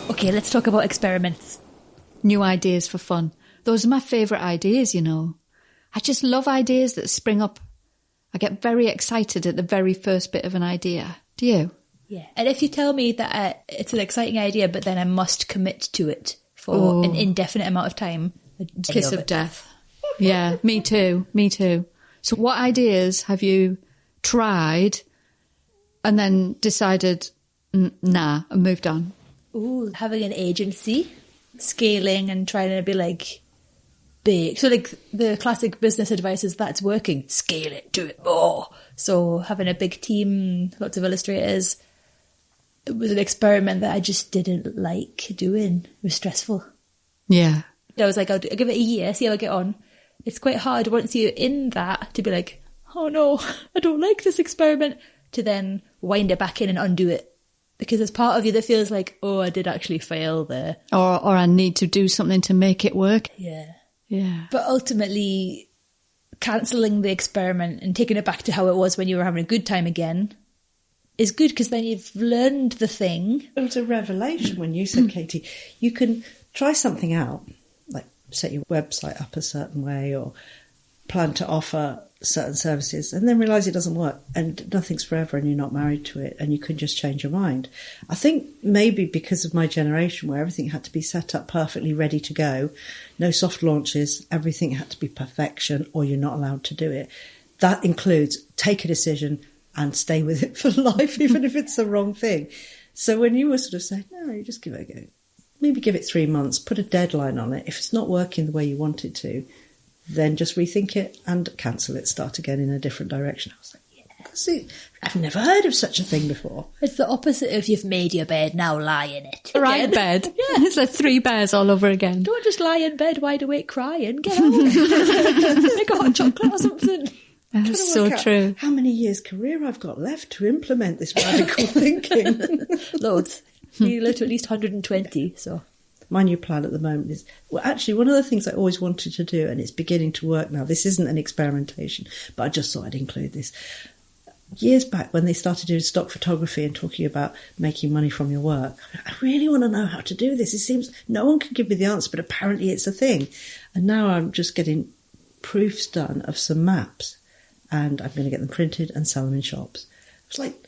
Okay, let's talk about experiments. New ideas for fun. Those are my favourite ideas, you know. I just love ideas that spring up. I get very excited at the very first bit of an idea. Do you? Yeah. And if you tell me that it's an exciting idea, but then I must commit to it for an indefinite amount of time. Kiss of death. Yeah, me too. Me too. So what ideas have you tried and then decided, nah, and moved on? Ooh, having an agency, scaling and trying to be like big. So like the classic business advice is that's working. Scale it, do it more. So having a big team, lots of illustrators. It was an experiment that I just didn't like doing. It was stressful. Yeah. I was like, I'll give it a year, see how I get on. It's quite hard once you're in that to be like, oh no, I don't like this experiment, to then wind it back in and undo it. Because there's part of you that feels like, oh, I did actually fail there. Or I need to do something to make it work. Yeah. Yeah. But ultimately, cancelling the experiment and taking it back to how it was when you were having a good time again is good, because then you've learned the thing. It was a revelation when you said, Katie, you can try something out, like set your website up a certain way or plan to offer certain services, and then realise it doesn't work and nothing's forever and you're not married to it and you can just change your mind. I think maybe because of my generation where everything had to be set up perfectly ready to go, no soft launches, everything had to be perfection or you're not allowed to do it. That includes take a decision and stay with it for life, even if it's the wrong thing. So when you were sort of saying, no, you just give it a go, maybe give it 3 months, put a deadline on it. If it's not working the way you want it to, then just rethink it and cancel it, start again in a different direction. I was like, yeah, see, I've never heard of such a thing before. It's the opposite of you've made your bed, now lie in it. Right bed. Yeah. It's like 3 bears all over again. Don't just lie in bed wide awake crying. Get out. Make a hot chocolate or something. That's so true. How many years' career I've got left to implement this radical thinking? Loads. You live to at least 120, so... My new plan at the moment is, well, actually, one of the things I always wanted to do, and it's beginning to work now, this isn't an experimentation, but I just thought I'd include this. Years back, when they started doing stock photography and talking about making money from your work, I really want to know how to do this. It seems no one can give me the answer, but apparently it's a thing. And now I'm just getting proofs done of some maps, and I'm going to get them printed and sell them in shops. It's like,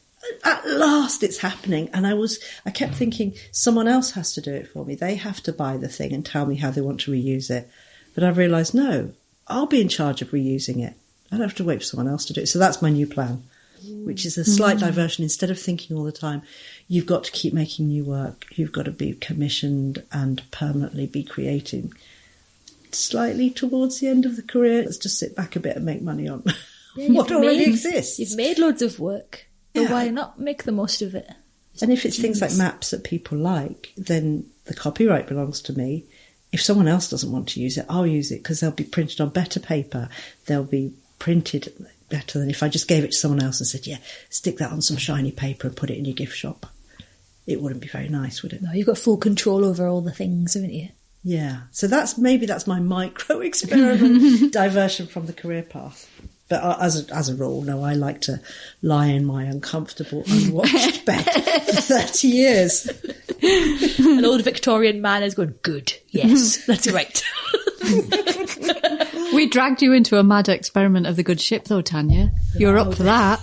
at last it's happening. And I kept thinking someone else has to do it for me. They have to buy the thing and tell me how they want to reuse it. But I've realised, no, I'll be in charge of reusing it. I don't have to wait for someone else to do it. So that's my new plan, which is a slight diversion. Instead of thinking all the time, you've got to keep making new work. You've got to be commissioned and permanently be creating. Slightly towards the end of the career, let's just sit back a bit and make money on what already exists. You've made loads of work. So why not make the most of it? And if it's things like maps that people like, then the copyright belongs to me. If someone else doesn't want to use it, I'll use it because they'll be printed on better paper. They'll be printed better than if I just gave it to someone else and said, yeah, stick that on some shiny paper and put it in your gift shop. It wouldn't be very nice, would it? No, you've got full control over all the things, haven't you? Yeah. So that's my micro experiment diversion from the career path. But as a rule, no, I like to lie in my uncomfortable, unwatched bed for 30 years. An old Victorian man is going, good, yes, that's right. We dragged you into a mad experiment of the good ship, though, Tania. You're up for that.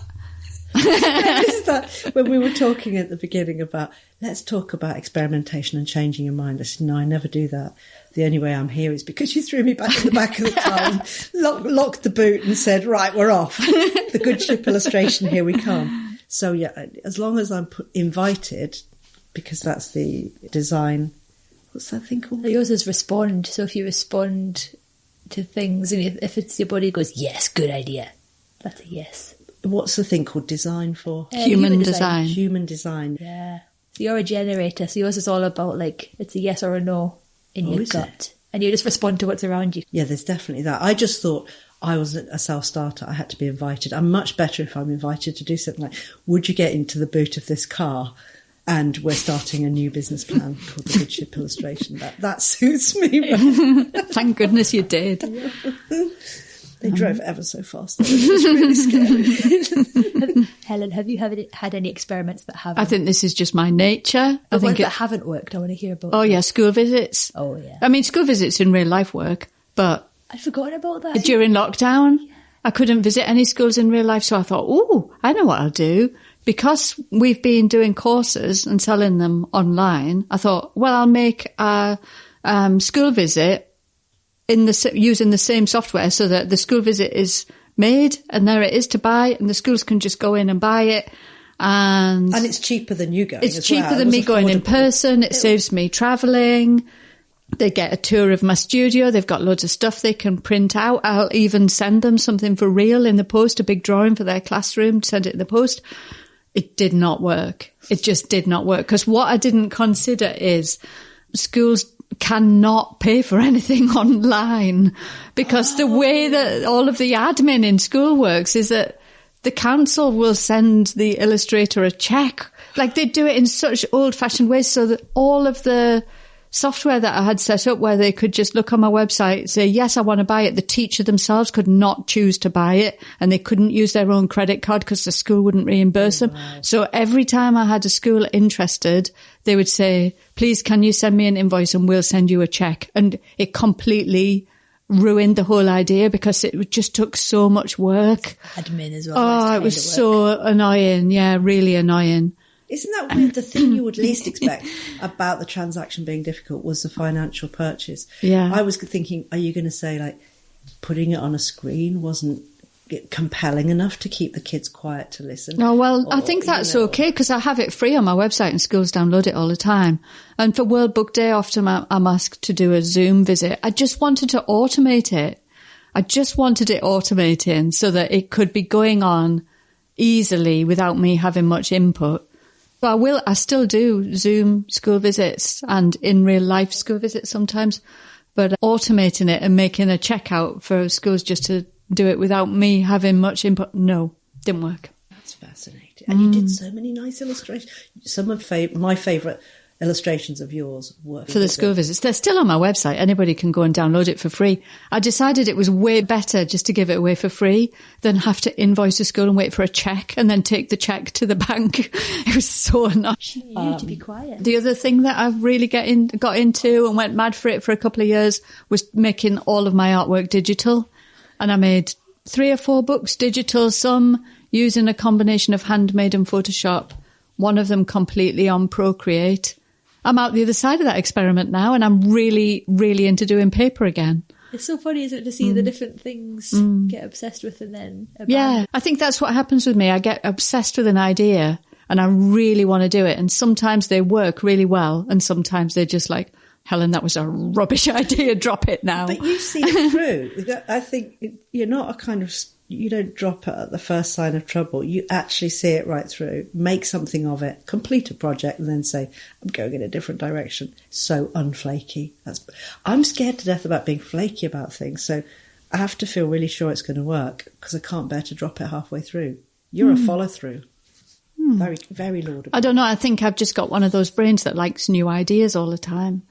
Is that when we were talking at the beginning about, let's talk about experimentation and changing your mind? I said, no, I never do that. The only way I'm here is because you threw me back in the back of the car and locked the boot and said, right, we're off. The good ship illustration, here we come. So, yeah, as long as I'm invited, because that's the design, what's that thing called? Yours is respond. So if you respond to things, and if it's your body goes, yes, good idea, that's a yes. What's the thing called design for? Human design. Human design. Yeah. So you're a generator. So yours is all about, like, it's a yes or a no in your gut. and you just respond to what's around you. Yeah, there's definitely that. I just thought I was a self-starter. I had to be invited. I'm much better if I'm invited to do something like, would you get into the boot of this car? And we're starting a new business plan called the Good Ship Illustration. That suits me. Thank goodness you did. They drove ever so fast. It was really scary. Helen, have you had any experiments that haven't? I think this is just my nature. The I think ones that haven't worked, I want to hear about. Oh, yeah, school visits. Oh, yeah. I mean, school visits in real life work, but I'd forgotten about that. during lockdown, I couldn't visit any schools in real life, so I thought, oh, I know what I'll do. Because we've been doing courses and selling them online, I thought, well, I'll make a school visit using the same software so that the school visit is made and there it is to buy, and the schools can just go in and buy it. And it's cheaper than you going. It's cheaper than me going in person. It saves me travelling. They get a tour of my studio. They've got loads of stuff they can print out. I'll even send them something for real in the post, a big drawing for their classroom, send it in the post. It did not work. It just did not work. Because what I didn't consider is schools cannot pay for anything online, because the way that all of the admin in school works is that the council will send the illustrator a cheque. Like, they do it in such old-fashioned ways, so that all of the software that I had set up where they could just look on my website, say, yes, I want to buy it. The teacher themselves could not choose to buy it, and they couldn't use their own credit card because the school wouldn't reimburse them. Wow. So every time I had a school interested, they would say, please, can you send me an invoice and we'll send you a cheque? And it completely ruined the whole idea because it just took so much work. Admin as well. Oh, it was so annoying. Yeah, really annoying. Isn't that weird? The thing you would least expect about the transaction being difficult was the financial purchase. Yeah. I was thinking, are you going to say, like, putting it on a screen wasn't compelling enough to keep the kids quiet to listen? Oh, well, I think that's okay, because I have it free on my website and schools download it all the time. And for World Book Day, often I'm asked to do a Zoom visit. I just wanted to automate it. I just wanted it automating so that it could be going on easily without me having much input. But I still do Zoom school visits and in real life school visits sometimes, but automating it and making a checkout for schools just to do it without me having much input, no, didn't work. That's fascinating. And you did so many nice illustrations. Some of my favourite illustrations of yours were for the school visits. They're still on my website. Anybody can go and download it for free. I decided it was way better just to give it away for free than have to invoice a school and wait for a cheque and then take the cheque to the bank. It was so annoying. You need to be quiet. The other thing that I've really got into and went mad for it for a couple of years was making all of my artwork digital. And I made 3 or 4 books digital, some using a combination of Handmade and Photoshop, one of them completely on Procreate. I'm out the other side of that experiment now, and I'm really, really into doing paper again. It's so funny, isn't it, to see the different things get obsessed with and then... Yeah, I think that's what happens with me. I get obsessed with an idea and I really want to do it. And sometimes they work really well and sometimes they're just like, Helen, that was a rubbish idea, drop it now. But you see it through. I think you're not a kind of... You don't drop it at the first sign of trouble. You actually see it right through, make something of it, complete a project, and then say, I'm going in a different direction. So unflaky. I'm scared to death about being flaky about things, so I have to feel really sure it's going to work because I can't bear to drop it halfway through. You're a follow-through. Very, very laudable. I don't know. I think I've just got one of those brains that likes new ideas all the time.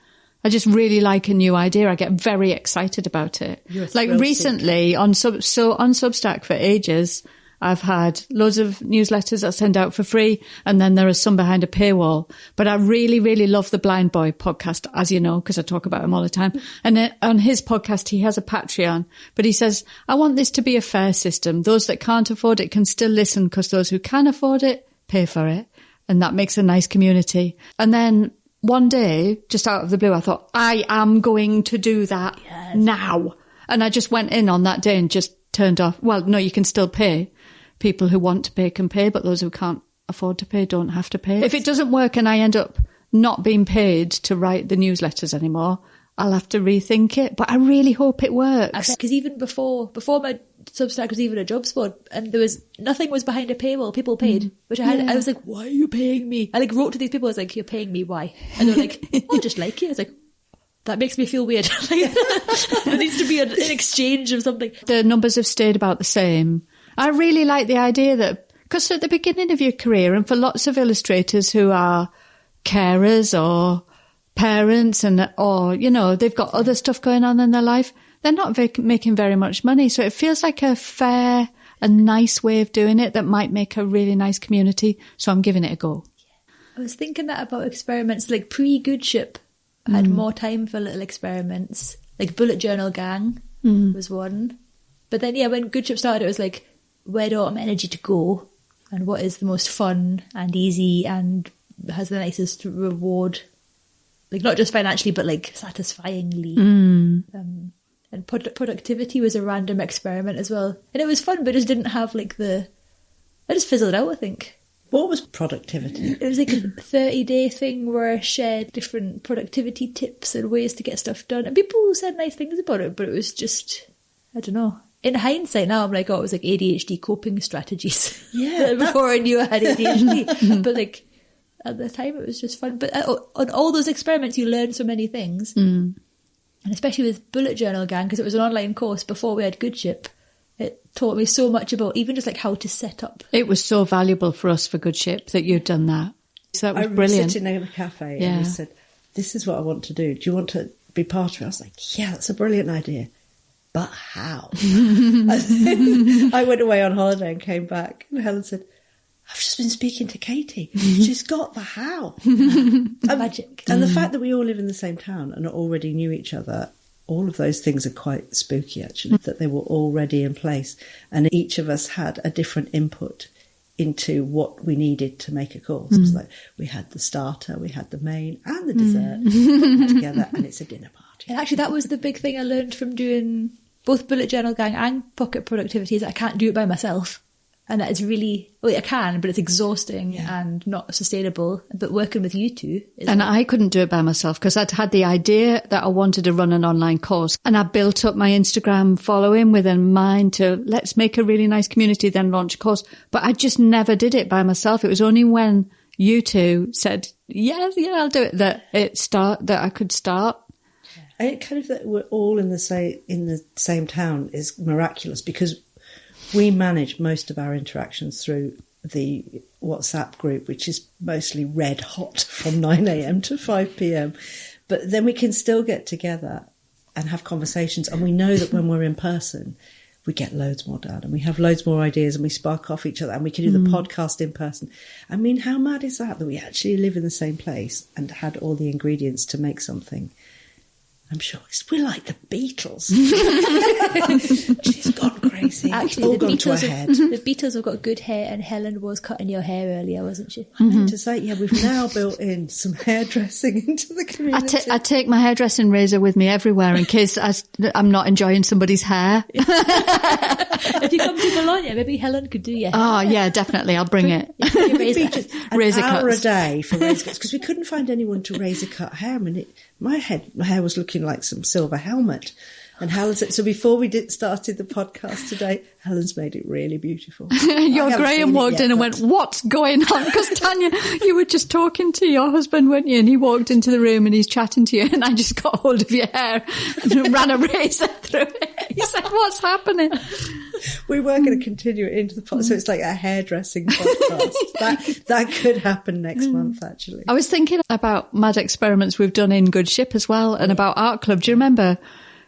I just really like a new idea. I get very excited about it. Like recently on Substack for ages, I've had loads of newsletters I send out for free, and then there is some behind a paywall. But I really, really love the Blindboy podcast, as you know, because I talk about him all the time. And on his podcast, he has a Patreon, but he says, I want this to be a fair system. Those that can't afford it can still listen because those who can afford it pay for it. And that makes a nice community. And then one day, just out of the blue, I thought, I am going to do that now. And I just went in on that day and just turned off. Well, no, you can still pay. People who want to pay can pay, but those who can't afford to pay don't have to pay. If it doesn't work and I end up not being paid to write the newsletters anymore, I'll have to rethink it. But I really hope it works. Because even before my Substack was even a jobs board, and nothing was behind a paywall. People paid, which I was like, why are you paying me? I wrote to these people. I was like, you're paying me, why? And they're like, oh, just like you. I was like, that makes me feel weird. There needs to be an exchange of something. The numbers have stayed about the same. I really like the idea that, because at the beginning of your career, and for lots of illustrators who are carers or parents or, you know, they've got other stuff going on in their life, they're not making very much money. So it feels like a fair, a nice way of doing it that might make a really nice community. So I'm giving it a go. I was thinking that about experiments, like pre-Good Ship. I had more time for little experiments, like Bullet Journal Gang was one. But then, when Good Ship started, it was like, where do I want my energy to go? And what is the most fun and easy and has the nicest reward? Like, not just financially, but like satisfyingly. And productivity was a random experiment as well. And it was fun, but it just didn't have like I just fizzled out, I think. What was productivity? It was like a 30-day thing where I shared different productivity tips and ways to get stuff done. And people said nice things about it, but it was just, I don't know. In hindsight now, I'm like, it was like ADHD coping strategies. Yeah. Before I knew I had ADHD. But like, at the time it was just fun. But on all those experiments, you learn so many things. And especially with Bullet Journal Gang, because it was an online course before we had Good Ship. It taught me so much about even just like how to set up. It was so valuable for us for Good Ship that you'd done that. So that was brilliant. I was sitting in a cafe and he said, this is what I want to do. Do you want to be part of it? I was like, yeah, that's a brilliant idea. But how? And then I went away on holiday and came back and Helen said, I've just been speaking to Katie. She's got the how. Magic. And the fact that we all live in the same town and already knew each other, all of those things are quite spooky, actually, that they were already in place. And each of us had a different input into what we needed to make a course. It was like we had the starter, we had the main and the dessert together, and it's a dinner party. And actually, that was the big thing I learned from doing both Bullet Journal Gang and Pocket Productivity, is that I can't do it by myself. And that is really, well, I can, but it's exhausting and not sustainable. But working with you two is... And I couldn't do it by myself because I'd had the idea that I wanted to run an online course. And I built up my Instagram following with a mind to let's make a really nice community, then launch a course. But I just never did it by myself. It was only when you two said, yeah, I'll do it, that I could start. And it kind of that we're all in the same town is miraculous because we manage most of our interactions through the WhatsApp group, which is mostly red hot from 9 a.m. to 5 p.m. But then we can still get together and have conversations. And we know that when we're in person, we get loads more done and we have loads more ideas and we spark off each other and we can do the podcast in person. I mean, how mad is that we actually live in the same place and had all the ingredients to make something? I'm sure we're like the Beatles. She's gone crazy. Actually, it's all gone to her head. The Beatles have got good hair, and Helen was cutting your hair earlier, wasn't she? I meant to say, we've now built in some hairdressing into the community. I take my hairdressing razor with me everywhere in case I'm not enjoying somebody's hair. If you come to Bologna, maybe Helen could do your hair. Oh, yeah, definitely. I'll bring it. Razor hour cuts. A day for razor cuts because we couldn't find anyone to razor cut hair. I mean, my hair was looking like some silver helmet. And Helen said, so before we started the podcast today, Helen's made it really beautiful. Your Graham walked in and went, what's going on? Because Tania, you were just talking to your husband, weren't you? And he walked into the room and he's chatting to you and I just got hold of your hair and ran a razor through it. He said, what's happening? We were going to continue it into the podcast, so it's like a hairdressing podcast. that could happen next month, actually. I was thinking about mad experiments we've done in Good Ship as well and about Art Club. Do you remember?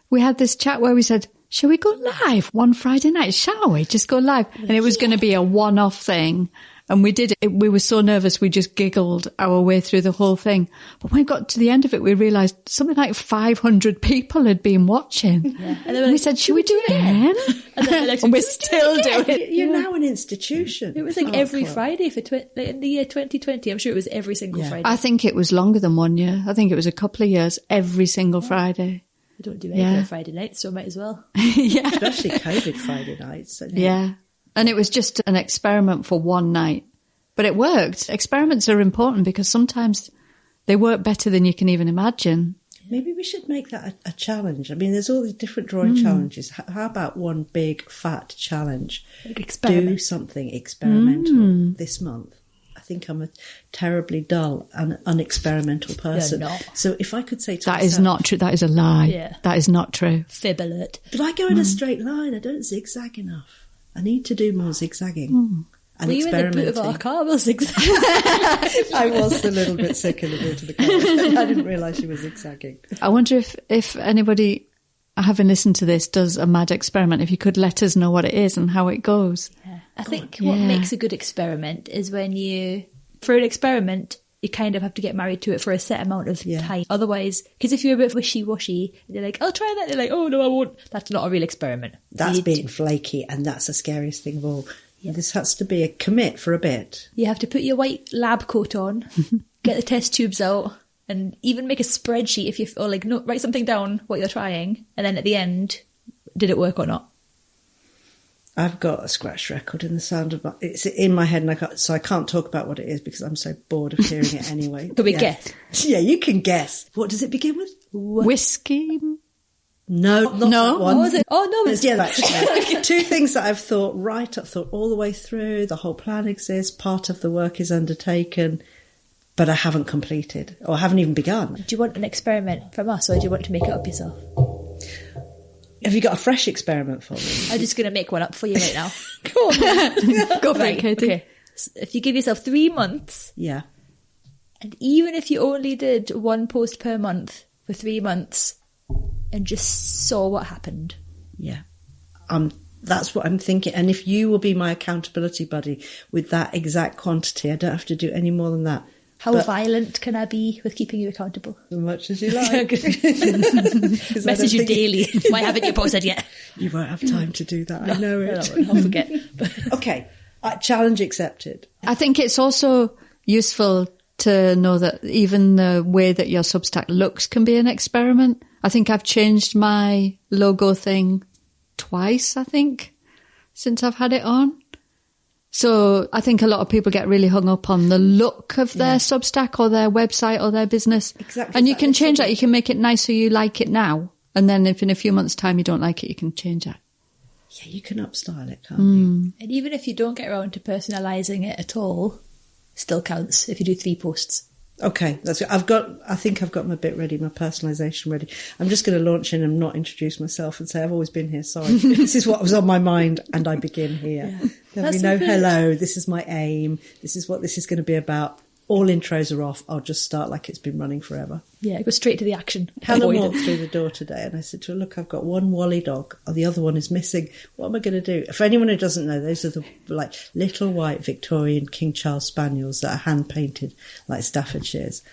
We had this chat where we said, shall we go live one Friday night? Shall we just go live? And it was going to be a one-off thing. And we did it. We were so nervous, we just giggled our way through the whole thing. But when we got to the end of it, we realised something like 500 people had been watching. Yeah. And we said, should we do it again? And we're still doing it. You're now an institution. It was like every Friday for in the year 2020. I'm sure it was every single Friday. I think it was longer than 1 year. I think it was a couple of years, every single Friday. I don't do any Friday nights, so I might as well. Yeah. Especially COVID Friday nights. So yeah. And it was just an experiment for one night. But it worked. Experiments are important because sometimes they work better than you can even imagine. Maybe we should make that a challenge. I mean, there's all these different drawing challenges. How about one big, fat challenge? Like experiment. Do something experimental this month. I think I'm a terribly dull and unexperimental person. You're not. So if I could say to That myself, is not true. That is a lie. Yeah. That is not true. Fib alert. but I go in a straight line. I don't zigzag enough. I need to do more zigzagging. And Were you in the boot of experimenting. our car? We'll zigzag. I was a little bit sick in the boot of the car. I didn't realise she was zigzagging. I wonder if anybody, having listened to this, does a mad experiment, if you could let us know what it is and how it goes. Yeah. I think what makes a good experiment is when for an experiment, you kind of have to get married to it for a set amount of time. Otherwise, because if you're a bit wishy-washy, they're like, I'll try that. They're like, oh, no, I won't. That's not a real experiment. That's being flaky, and that's the scariest thing of all. Yeah. This has to be a commit for a bit. You have to put your white lab coat on, get the test tubes out, and even make a spreadsheet write something down what you're trying, and then at the end, did it work or not? I've got a scratch record in the sound of it's in my head, and so I can't talk about what it is because I'm so bored of hearing it anyway. Can we guess? Yeah, you can guess. What does it begin with? Whiskey? No, not that one. What was it? Oh, no. Yeah, actually. Two things that I've thought all the way through. The whole plan exists. Part of the work is undertaken, but I haven't completed or haven't even begun. Do you want an experiment from us, or do you want to make it up yourself? Have you got a fresh experiment for me? I'm just going to make one up for you right now. Go on. Go for it, Katie. Okay. So if you give yourself 3 months, Yeah. and even if you only did 1 post per month for 3 months and just saw what happened. Yeah. That's what I'm thinking. And if you will be my accountability buddy with that exact quantity, I don't have to do any more than that. How violent can I be with keeping you accountable? As much as you like. Message you daily. Why haven't you posted yet? You won't have time to do that. I know it. I'll forget. Okay. Challenge accepted. I think it's also useful to know that even the way that your Substack looks can be an experiment. I think I've changed my logo thing twice, since I've had it on. So I think a lot of people get really hung up on the look of their Substack or their website or their business. Exactly. And you can change that. You can make it nice so you like it now. And then if in a few months' time you don't like it, you can change that. Yeah, you can upstyle it, can't you? And even if you don't get around to personalising it at all, still counts if you do 3 posts. Okay, that's good. I think I've got my bit ready, my personalisation ready. I'm just going to launch in and not introduce myself and say I've always been here. Sorry, this is what was on my mind, and I begin here. There'll be no hello. This is my aim. This is what this is going to be about. All intros are off. I'll just start like it's been running forever. Yeah, go straight to the action. Helen walked through the door today and I said to her, look, I've got one Wally dog. Oh, the other one is missing. What am I going to do? For anyone who doesn't know, those are the little white Victorian King Charles Spaniels that are hand painted like Staffordshires.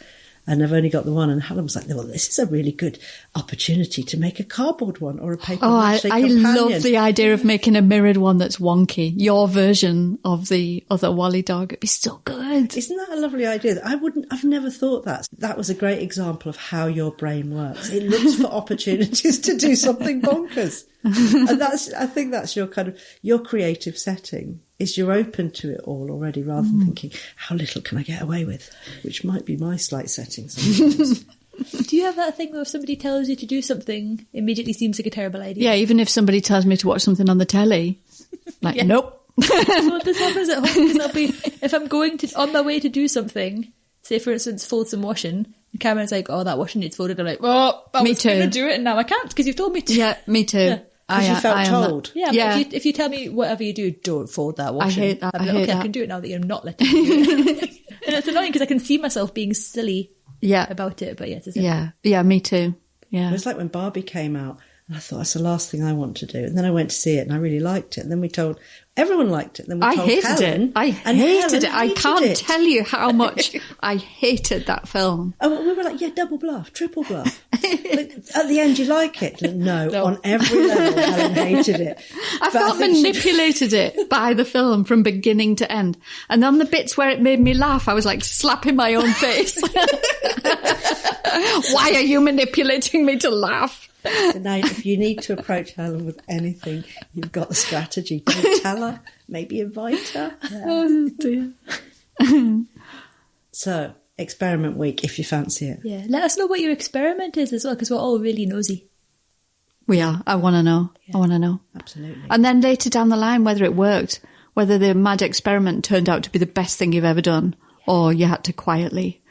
And I've only got the one. And Helen was like, well, this is a really good opportunity to make a cardboard one or a paper mache companion. I love the idea of making a mirrored one that's wonky. Your version of the other Wally dog. It'd be so good. Isn't that a lovely idea? I've never thought that. That was a great example of how your brain works. It looks for opportunities to do something bonkers. And I think that's your creative setting. Is you're open to it all already rather than thinking, how little can I get away with? Which might be my slight setting sometimes. Do you have that thing where if somebody tells you to do something, immediately seems like a terrible idea? Yeah, even if somebody tells me to watch something on the telly, nope. Well, this happens at home because I'll be, if I'm on my way to do something, say for instance, fold some washing, and Cameron's like, oh, that washing needs folded. I'm like, well, I was going to do it and now I can't because you've told me to. Yeah, me too. Yeah. Because you felt told. Yeah. If you tell me whatever you do, don't fold that washing. I hate that. I can do it now that you're not letting me do it. And it's annoying because I can see myself being silly about it. But yes, yeah, me too. Yeah, it was like when Barbie came out, and I thought that's the last thing I want to do. And then I went to see it, and I really liked it. And then everyone liked it. And then we told Helen. I hated it. I can't tell you how much I hated that film. And we were like, yeah, double bluff, triple bluff. At the end, you like it? No, on every level, Helen hated it. I felt manipulated it by the film from beginning to end. And on the bits where it made me laugh, I was like slapping my own face. Why are you manipulating me to laugh? So now, if you need to approach Helen with anything, you've got the strategy. Don't tell her, maybe invite her. Oh, dear. So, experiment week, if you fancy it. Yeah, let us know what your experiment is as well, because we're all really nosy. We are. I want to know. Yeah. I want to know. Absolutely. And then later down the line, whether it worked, whether the mad experiment turned out to be the best thing you've ever done, or you had to quietly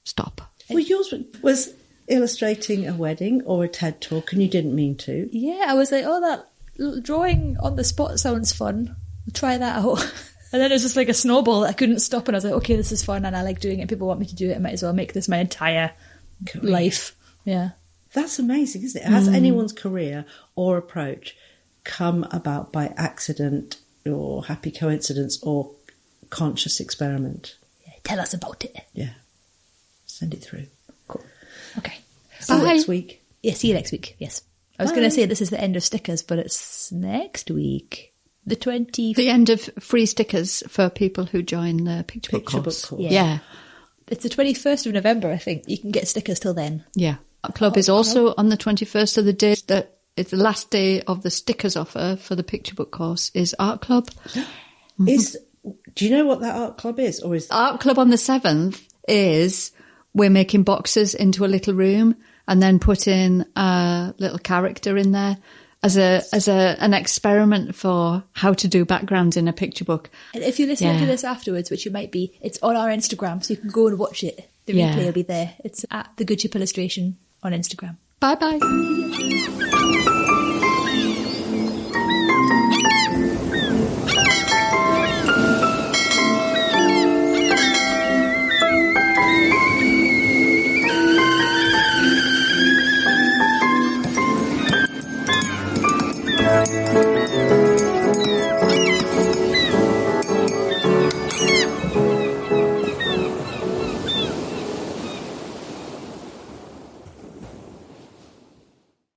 stop. Well, yours was illustrating a wedding or a TED talk, and you didn't mean to. Yeah, I was like, oh, that drawing on the spot sounds fun. I'll try that out. And then it was just like a snowball. I couldn't stop, and I was like, okay, this is fun, and I like doing it. People want me to do it. I might as well make this my entire life. Yeah. That's amazing, isn't it? Has anyone's career or approach come about by accident or happy coincidence or conscious experiment? Yeah, tell us about it. Yeah. Send it through. Cool. Okay. See you next week. Yeah, see you next week. Yes. I was going to say this is the end of stickers, but it's next week. The end of free stickers for people who join the picture book course. Yeah. It's the 21st of November, I think. You can get stickers till then. Yeah. Art Club is also on the 21st, so the day that it's the last day of the stickers offer for the picture book course is Art Club. Do you know what that Art Club is? Or is Art Club on the 7th is we're making boxes into a little room and then putting a little character in there as an experiment for how to do backgrounds in a picture book. And if you're listening to this afterwards, which you might be, it's on our Instagram, so you can go and watch it. The replay will be there. It's at The Good Ship Illustration on Instagram. Bye-bye.